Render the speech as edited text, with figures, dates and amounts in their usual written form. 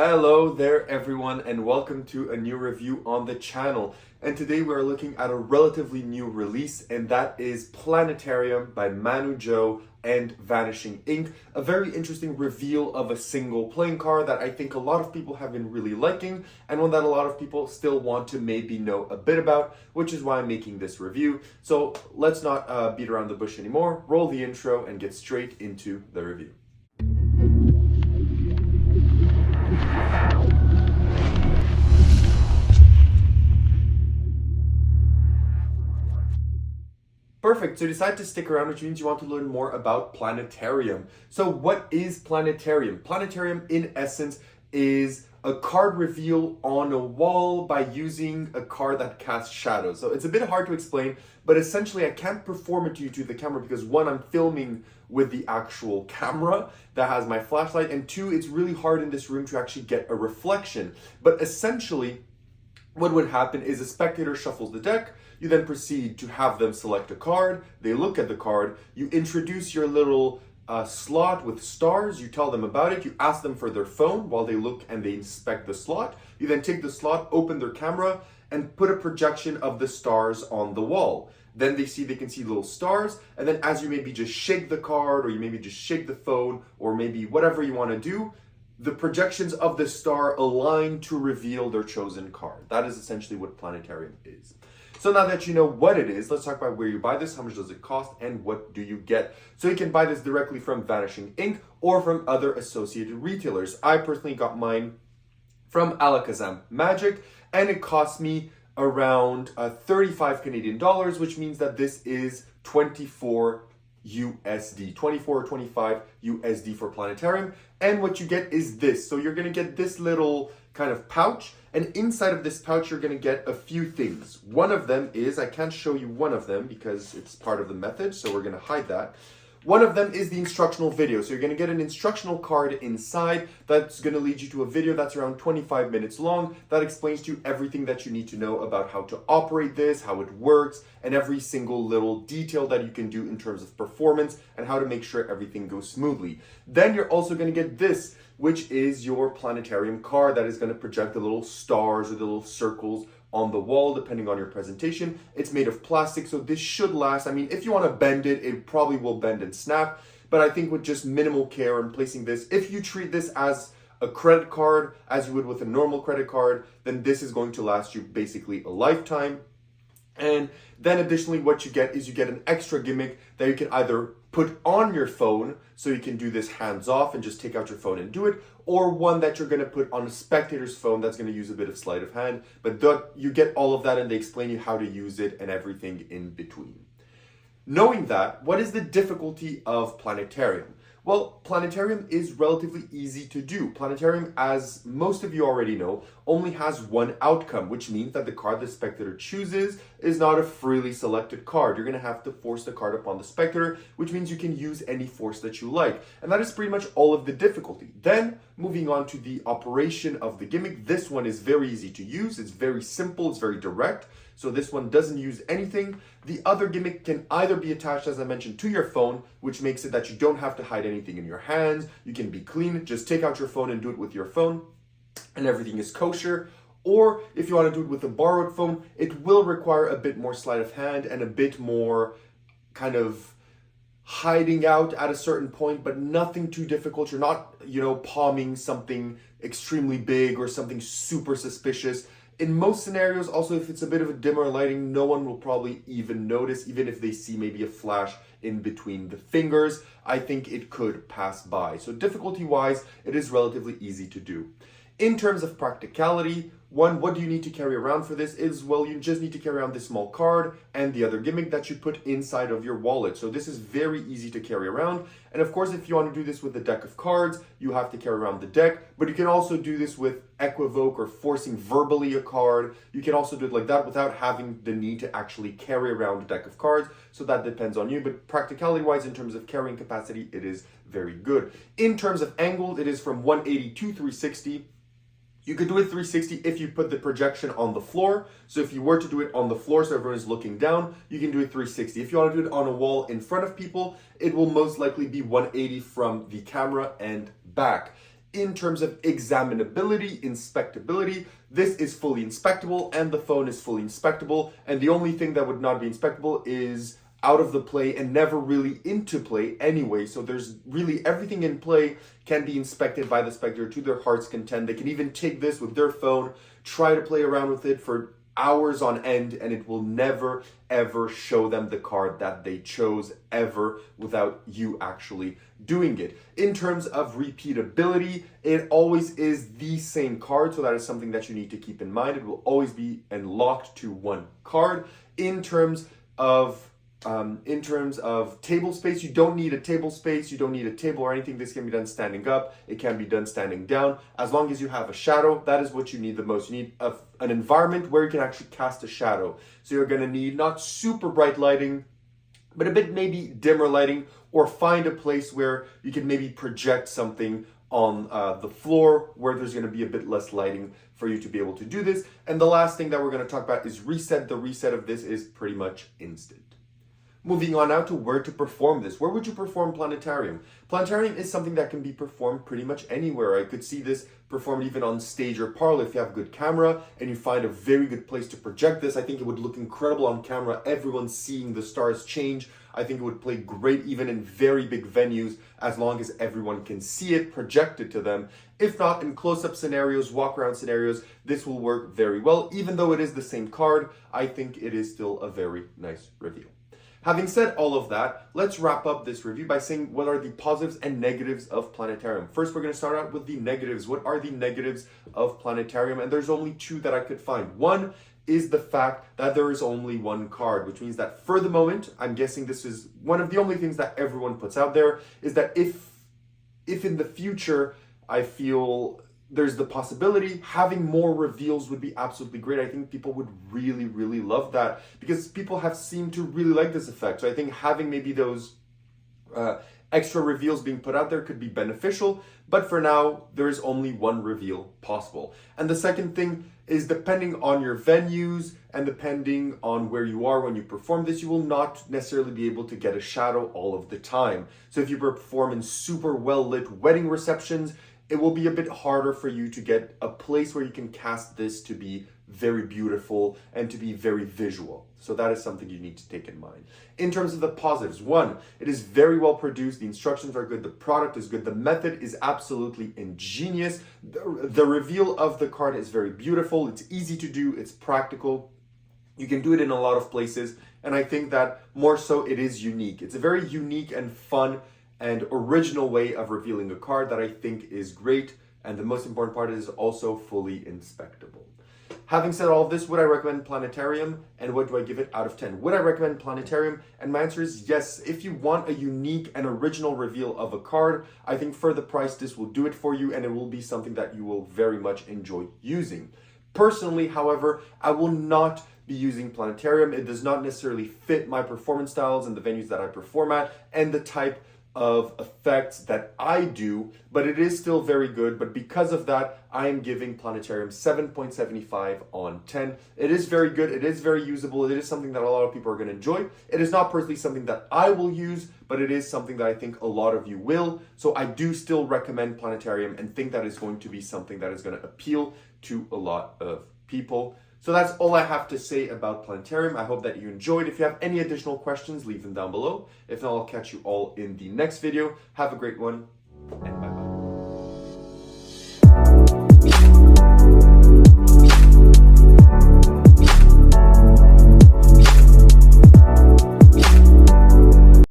Hello there everyone and welcome to a new review on the channel. And today we are looking at a relatively new release, and that is Planetarium by Manu and Vanishing Ink. A very interesting reveal of a single playing card that I think a lot of people have been really liking, and one that a lot of people still want to maybe know a bit about, which is why I'm making this review. So let's not beat around the bush anymore, roll the intro and get straight into the review. Perfect, so decide to stick around, which means you want to learn more about Planetarium. So what is Planetarium? Planetarium, in essence, is a card reveal on a wall by using a card that casts shadows. So it's a bit hard to explain, but essentially I can't perform it to you to the camera because one, I'm filming with the actual camera that has my flashlight, and two, it's really hard in this room to actually get a reflection. But essentially, what would happen is a spectator shuffles the deck. You then proceed to have them select a card. They look at the card. You introduce your little slot with stars. You tell them about it. You ask them for their phone while they look and they inspect the slot. You then take the slot, open their camera, and put a projection of the stars on the wall. Then they can see little stars. And then as you maybe just shake the card, or you maybe just shake the phone, or maybe whatever you want to do, the projections of the star align to reveal their chosen card. That is essentially what Planetarium is. So now that you know what it is, let's talk about where you buy this, how much does it cost, and what do you get. So you can buy this directly from Vanishing Ink or from other associated retailers. I personally got mine from ALAKAZAM Magic, and it cost me around 35 Canadian dollars, which means that this is 24 USD, 24 or 25 USD for Planetarium. And what you get is this. So you're gonna get this little kind of pouch, and inside of this pouch you're gonna get a few things. One of them is, I can't show you one of them because it's part of the method, so we're gonna hide that. One of them is the instructional video. So you're gonna get an instructional card inside that's gonna lead you to a video that's around 25 minutes long that explains to you everything that you need to know about how to operate this, how it works, and every single little detail that you can do in terms of performance and how to make sure everything goes smoothly. Then you're also gonna get this, which is your Planetarium card that is gonna project the little stars or the little circles on the wall, depending on your presentation. It's made of plastic, so this should last. I mean, if you want to bend it, it probably will bend and snap, but I think with just minimal care and placing this, if you treat this as a credit card, as you would with a normal credit card, then this is going to last you basically a lifetime. And then additionally, what you get is you get an extra gimmick that you can either put on your phone, so you can do this hands off and just take out your phone and do it, or one that you're going to put on a spectator's phone that's going to use a bit of sleight of hand. But you get all of that, and they explain you how to use it and everything in between. Knowing that, what is the difficulty of Planetarium? Well, Planetarium is relatively easy to do. Planetarium, as most of you already know, only has one outcome, which means that the card the spectator chooses is not a freely selected card. You're going to have to force the card upon the spectator, which means you can use any force that you like. And that is pretty much all of the difficulty. Then, moving on to the operation of the gimmick, this one is very easy to use. It's very simple, it's very direct. So this one doesn't use anything. The other gimmick can either be attached, as I mentioned, to your phone, which makes it that you don't have to hide anything in your hands. You can be clean, just take out your phone and do it with your phone, and everything is kosher. Or if you want to do it with a borrowed phone, it will require a bit more sleight of hand and a bit more kind of hiding out at a certain point, but nothing too difficult. You're not, palming something extremely big or something super suspicious. In most scenarios, also, if it's a bit of a dimmer lighting, no one will probably even notice, even if they see maybe a flash in between the fingers. I think it could pass by. So difficulty-wise, it is relatively easy to do. In terms of practicality, one, what do you need to carry around for this is, well, you just need to carry around this small card and the other gimmick that you put inside of your wallet. So this is very easy to carry around. And of course, if you want to do this with a deck of cards, you have to carry around the deck, but you can also do this with equivoke or forcing verbally a card. You can also do it like that without having the need to actually carry around a deck of cards. So that depends on you, but practicality wise, in terms of carrying capacity, it is very good. In terms of angles, it is from 180 to 360. You could do it 360 if you put the projection on the floor. So if you were to do it on the floor so everyone is looking down, you can do it 360. If you want to do it on a wall in front of people, it will most likely be 180 from the camera and back. In terms of examinability, inspectability, this is fully inspectable and the phone is fully inspectable, and the only thing that would not be inspectable is out of the play and never really into play anyway. So there's really everything in play can be inspected by the spectator to their heart's content. They can even take this with their phone, try to play around with it for hours on end, and it will never ever show them the card that they chose ever without you actually doing it. In terms of repeatability, it always is the same card, so that is something that you need to keep in mind. It will always be locked to one card. In terms of table space, you don't need a table space, you don't need a table or anything. This can be done standing up, it can be done standing down. As long as you have a shadow, that is what you need the most. You need an environment where you can actually cast a shadow. So you're going to need not super bright lighting, but a bit maybe dimmer lighting, or find a place where you can maybe project something on the floor where there's going to be a bit less lighting for you to be able to do this. And the last thing that we're going to talk about is reset. The reset of this is pretty much instant. Moving on now to where to perform this. Where would you perform Planetarium? Planetarium is something that can be performed pretty much anywhere. I could see this performed even on stage or parlor. If you have a good camera and you find a very good place to project this, I think it would look incredible on camera. Everyone seeing the stars change. I think it would play great even in very big venues, as long as everyone can see it projected to them. If not, in close-up scenarios, walk-around scenarios, this will work very well. Even though it is the same card, I think it is still a very nice reveal. Having said all of that, let's wrap up this review by saying what are the positives and negatives of Planetarium. First, we're going to start out with the negatives. What are the negatives of Planetarium? And there's only two that I could find. One is the fact that there is only one card, which means that for the moment, I'm guessing this is one of the only things that everyone puts out there, is that if in the future, I feel there's the possibility having more reveals would be absolutely great. I think people would really, really love that, because people have seemed to really like this effect. So I think having maybe those extra reveals being put out there could be beneficial, but for now, there is only one reveal possible. And the second thing is, depending on your venues and depending on where you are when you perform this, you will not necessarily be able to get a shadow all of the time. So if you perform in super well-lit wedding receptions, it will be a bit harder for you to get a place where you can cast this to be very beautiful and to be very visual. So that is something you need to take in mind. In terms of the positives, one, it is very well produced. The instructions are good. The product is good. The method is absolutely ingenious. The reveal of the card is very beautiful. It's easy to do. It's practical. You can do it in a lot of places. And I think that more so it is unique. It's a very unique and fun and original way of revealing a card that I think is great, and the most important part is also fully inspectable. Having said all of this, would I recommend Planetarium, and what do I give it out of 10? Would I recommend Planetarium? And my answer is yes. If you want a unique and original reveal of a card, I think for the price this will do it for you, and it will be something that you will very much enjoy using. Personally, however, I will not be using Planetarium. It does not necessarily fit my performance styles and the venues that I perform at, and the type of effects that I do, but it is still very good. But because of that, I am giving Planetarium 7.75 on 10. It is very good. It is very usable. It is something that a lot of people are going to enjoy. It is not personally something that I will use, but it is something that I think a lot of you will. So I do still recommend Planetarium and think that is going to be something that is going to appeal to a lot of people. So that's all I have to say about Planetarium. I hope that you enjoyed. If you have any additional questions, leave them down below. If not, I'll catch you all in the next video. Have a great one, and